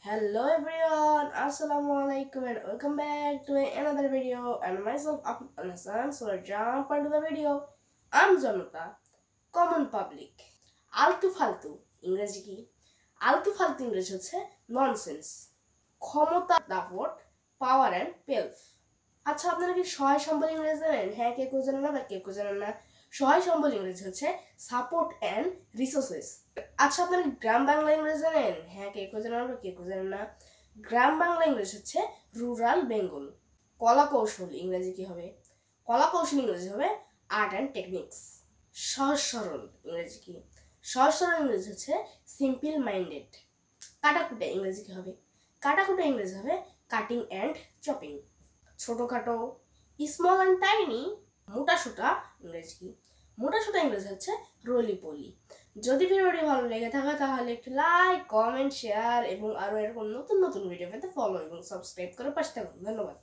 Hello everyone, Assalamualaikum and welcome back to another video and myself Ahmed Al Hassan. So let's jump into the video. I'm Janata, common public. আলতু ফালতু ইংরেজি কি? আলতু ফালতু ইংরেজি হচ্ছে nonsense, ক্ষমতা, দাপট, power and পেলফ। আচ্ছা, আপনারা কি সহায় সম্বল ইংরেজি জানেন? হ্যাঁ, কেউ জানেন না বা কেউ জানেন না। সহায় সম্বল ইংরেজি হচ্ছে সাপোর্ট অ্যান্ড রিসোর্সেস। আচ্ছা, আপনারা গ্রাম বাংলা ইংরেজি জানেন? হ্যাঁ, কেউ জানেন বা কেউ জানেন না। গ্রাম বাংলা ইংরেজি হচ্ছে রুরাল বেঙ্গল। কলা কৌশল ইংরেজি কি হবে? কলা কৌশল ইংরেজি হবে আর্ট অ্যান্ড টেকনিক্স। সহজ সরল ইংরেজি কি? সহজ সরল ইংরেজি হচ্ছে সিম্পল মাইন্ডেড। কাটাকুটা ইংরেজি কি হবে? কাটাকুটা ইংরেজি হবে কাটিং অ্যান্ড চপিং। ছোটখাটো স্মল অ্যান্ড টাইনি। মোটাসোটা ইংরেজি কি? মোটাসোটা ইংরেজি হচ্ছে রোলি পলি। যদি ভিডিওটি ভালো লেগে থাকে তাহলে একটু লাইক, কমেন্ট, শেয়ার এবং আরও এরকম নতুন নতুন ভিডিও পেতে ফলো এবং সাবস্ক্রাইব করে পাশে থাকুন। ধন্যবাদ।